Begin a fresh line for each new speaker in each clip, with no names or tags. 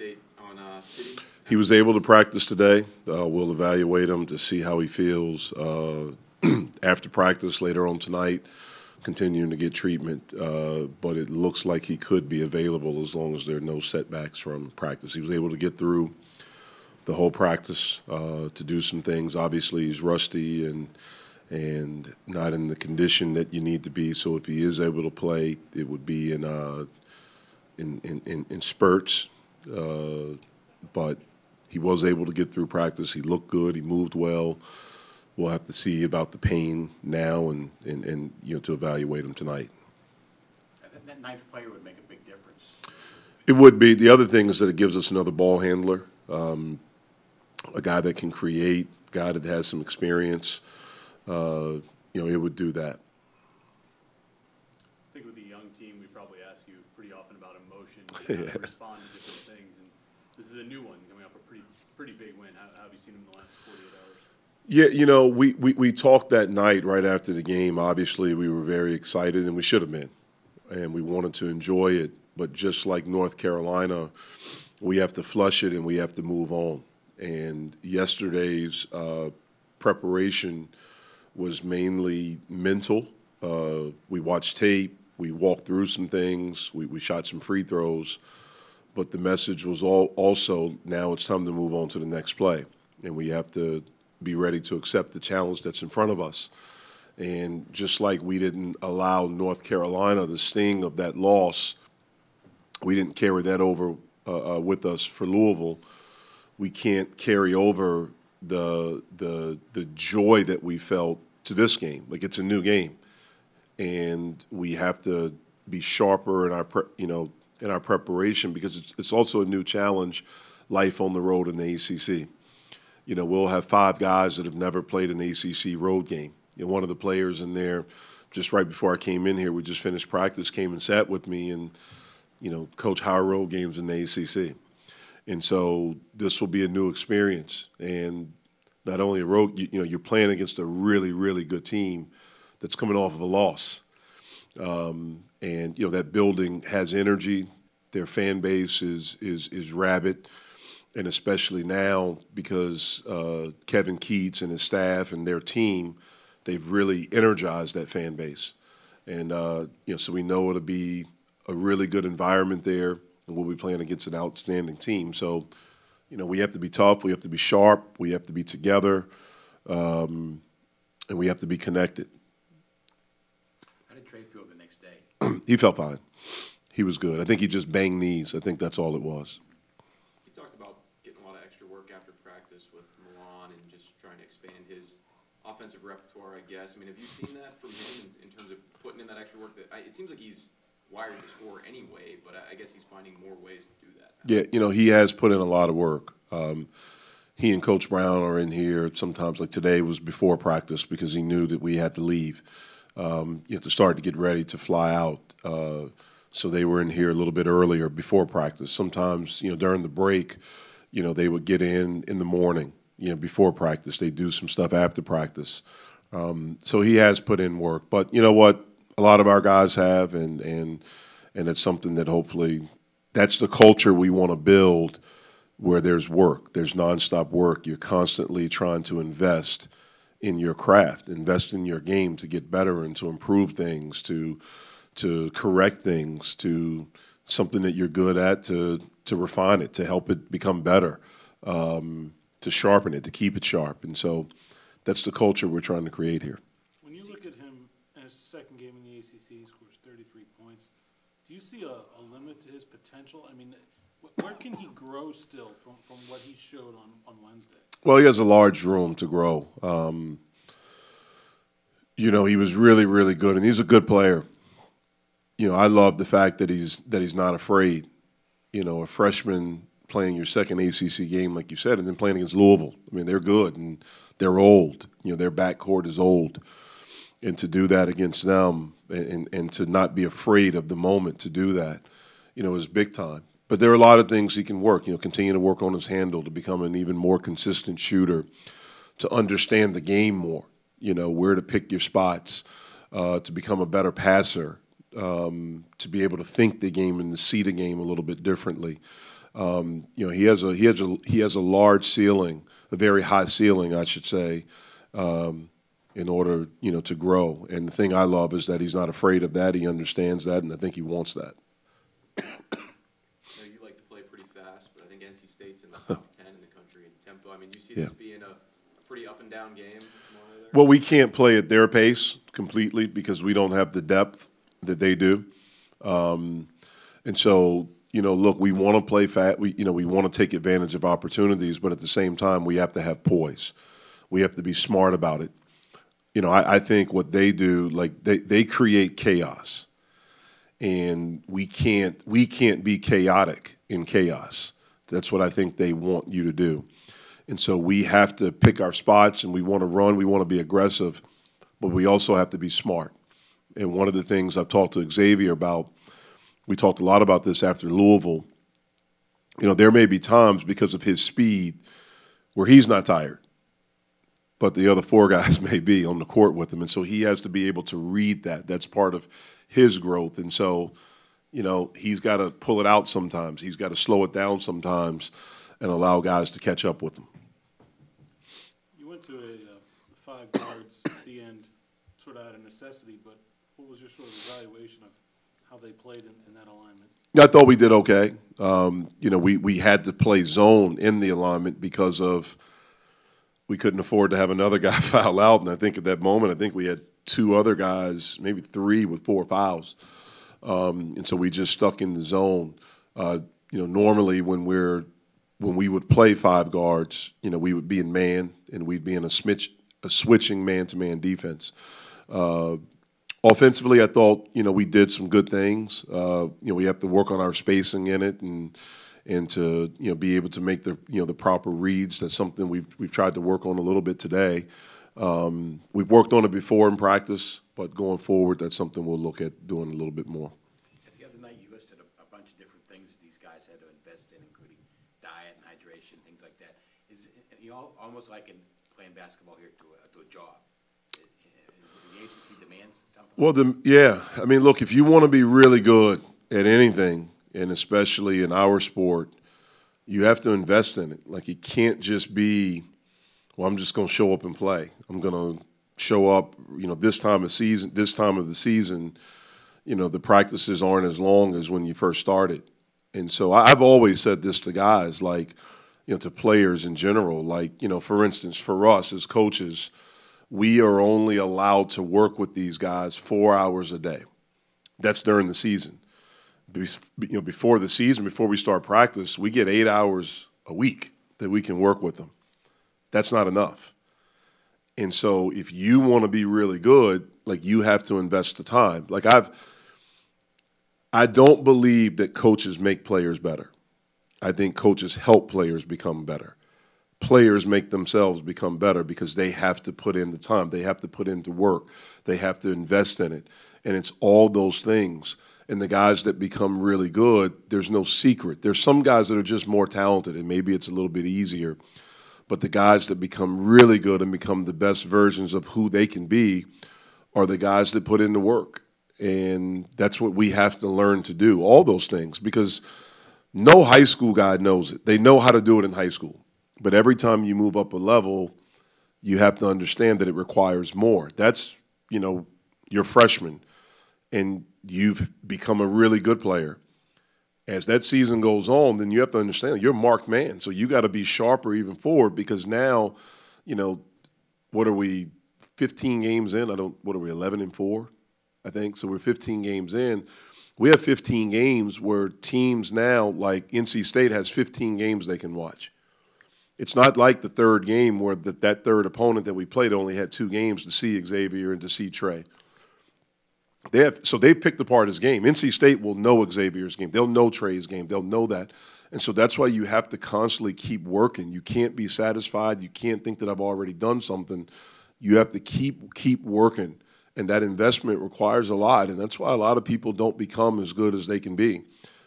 update on Pitt?
He was able to practice today. We'll evaluate him to see how he feels after practice later on tonight, continuing to get treatment. But it looks like he could be available as long as there are no setbacks from practice. He was able to get through the whole practice to do some things. Obviously, he's rusty and not in the condition that you need to be. So if he is able to play, it would be in spurts. But he was able to get through practice. He looked good. He moved well. We'll have to see about the pain now and to evaluate him tonight.
That ninth player would make a big difference.
It would be. The other thing is that it gives us another ball handler, a guy that can create, a guy that has some experience. It would do that.
I think with the young team, we probably ask you pretty often about emotion, and how to respond to different things. And this is a new one coming up, a pretty big win. How have you seen him in the last 48 hours?
Yeah, we talked that night right after the game. Obviously, we were very excited, and we should have been. And we wanted to enjoy it. But just like North Carolina, we have to flush it and we have to move on. And yesterday's preparation was mainly mental. We watched tape. We walked through some things. We shot some free throws. But the message was also now it's time to move on to the next play. And we have to be ready to accept the challenge that's in front of us. And just like we didn't allow North Carolina the sting of that loss, we didn't carry that over with us for Louisville. We can't carry over the joy that we felt to this game. Like, it's a new game, and we have to be sharper in our preparation because it's also a new challenge, life on the road in the ACC. We'll have 5 guys that have never played an ACC road game. One of the players in there, just right before I came in here, we just finished practice, came and sat with me, and coach, how are road games in the ACC? And so this will be a new experience. And not only a road, you're playing against a really, really good team that's coming off of a loss. And that building has energy. Their fan base is rabid. And especially now because Kevin Keats and his staff and their team, they've really energized that fan base. And, so we know it'll be a really good environment there, and we'll be playing against an outstanding team. So, we have to be tough, we have to be sharp, we have to be together, and we have to be connected.
How did Trey feel the next day?
He felt fine. He was good. I think he just banged knees. I think that's all it was.
He talked about getting a lot of extra work after practice with Milan and just trying to expand his offensive repertoire, I guess. I mean, have you seen that from him in terms of putting in that extra work? It seems like he's wired to score anyway, but I guess he's finding more ways to do that.
Yeah, he has put in a lot of work. He and Coach Brown are in here sometimes, like today was before practice because he knew that we had to leave. To start to get ready to fly out. So they were in here a little bit earlier before practice. Sometimes, during the break, they would get in the morning, before practice. They do some stuff after practice. So he has put in work. But you know what? A lot of our guys have, and it's something that hopefully that's the culture we want to build where there's work, there's nonstop work. You're constantly trying to invest in your craft, invest in your game to get better and to improve things, to correct things, to something that you're good at, to refine it, to help it become better, to sharpen it, to keep it sharp. And so that's the culture we're trying to create here.
When you look at him in his second game in the ACC, he scores 33 points. Do you see a limit to his potential? I mean, where can he grow still from what he showed on Wednesday?
Well, he has a large room to grow. He was really, really good, and he's a good player. I love the fact that he's not afraid. A freshman playing your second ACC game, like you said, and then playing against Louisville. I mean, they're good, and they're old. Their backcourt is old. And to do that against them and to not be afraid of the moment to do that, is big time. But there are a lot of things he can work, continue to work on his handle to become an even more consistent shooter, to understand the game more, where to pick your spots, to become a better passer, to be able to think the game and to see the game a little bit differently. He has a large ceiling, a very high ceiling, I should say, in order to grow. And the thing I love is that he's not afraid of that. He understands that, and I think he wants that.
You like to play pretty fast, but I think NC State's in the top 10 in the country in tempo. I mean, you see this being a pretty up and down game.
Well, we can't play at their pace completely because we don't have the depth that they do. And so, look, we want to play fast. We want to take advantage of opportunities, but at the same time, we have to have poise. We have to be smart about it. I think what they do, like they create chaos, and we can't be chaotic in chaos. That's what I think they want you to do. And so we have to pick our spots, and we want to run, we want to be aggressive, but we also have to be smart. And one of the things I've talked to Xavier about, we talked a lot about this after Louisville, there may be times because of his speed where he's not tired, but the other four guys may be on the court with him. And so he has to be able to read that. That's part of his growth. And so, he's got to pull it out sometimes. He's got to slow it down sometimes and allow guys to catch up with him.
You went to a 5 guards at the end, sort of out of necessity, but what was your sort of evaluation of how they played in that alignment?
I thought we did okay. We had to play zone in the alignment because of we couldn't afford to have another guy foul out. And I think at that moment, we had 2 other guys, maybe 3 with 4 fouls. And so we just stuck in the zone. Normally when we would play 5 guards, we would be in man and we'd be in a switching man-to-man defense. Offensively, I thought, we did some good things. We have to work on our spacing in it and to, be able to make the proper reads. That's something we've tried to work on a little bit today. We've worked on it before in practice, but going forward, that's something we'll look at doing a little bit more.
The other night you listed a bunch of different things that these guys had to invest in, including diet and hydration, things like that. Is it almost like in playing basketball here to a job? The ACC demands something?
Well, look, if you want to be really good at anything, and especially in our sport, you have to invest in it. Like, it can't just be, well, I'm just going to show up and play. I'm going to show up, this time of the season, the practices aren't as long as when you first started. And so I've always said this to guys, like, to players in general, like, for instance, for us as coaches, we are only allowed to work with these guys 4 hours a day. That's during the season. Before the season, before we start practice, we get 8 hours a week that we can work with them. That's not enough. And so if you want to be really good, like, you have to invest the time. Like, I don't believe that coaches make players better. I think coaches help players become better. Players make themselves become better because they have to put in the time. They have to put into work. They have to invest in it. And it's all those things. And the guys that become really good, there's no secret. There's some guys that are just more talented, and maybe it's a little bit easier. But the guys that become really good and become the best versions of who they can be are the guys that put in the work. And that's what we have to learn to do, all those things, because no high school guy knows it. They know how to do it in high school. But every time you move up a level, you have to understand that it requires more. That's, you're freshman, and you've become a really good player. As that season goes on, then you have to understand you're a marked man. So you got to be sharper even forward because now, what are we, 15 games in? What are we, 11-4, I think? So we're 15 games in. We have 15 games where teams now, like NC State, has 15 games they can watch. It's not like the third game where that third opponent that we played only had 2 games to see Xavier and to see Trey. So they picked apart his game. NC State will know Xavier's game. They'll know Trey's game. They'll know that. And so that's why you have to constantly keep working. You can't be satisfied. You can't think that I've already done something. You have to keep working. And that investment requires a lot. And that's why a lot of people don't become as good as they can be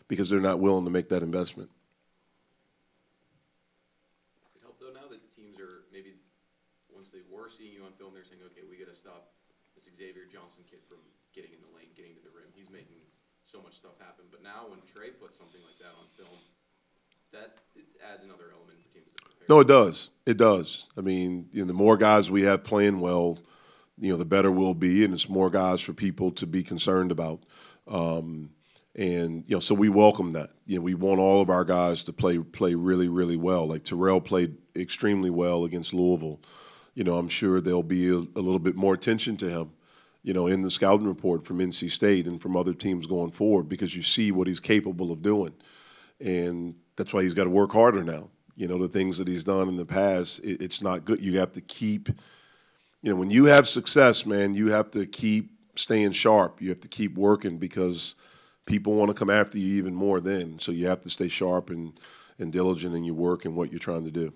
because they're not willing to make that investment.
Does it help, though, now that teams are maybe, once they were seeing you on film, they're saying, okay, we got to stop this Xavier Johnson kid from getting in the lane, getting to the rim. He's making so much stuff happen. But now when Trey puts something like that on film, that adds another element for teams to prepare.
No, it does. It does. I mean, the more guys we have playing well, the better we'll be, and it's more guys for people to be concerned about. And so we welcome that. We want all of our guys to play really, really well. Like Terrell played extremely well against Louisville. I'm sure there'll be a little bit more attention to him, in the scouting report from NC State and from other teams going forward, because you see what he's capable of doing. And that's why he's got to work harder now. The things that he's done in the past, it's not good. You have to keep, when you have success, man, you have to keep staying sharp. You have to keep working, because people want to come after you even more then. So you have to stay sharp and diligent in your work and what you're trying to do.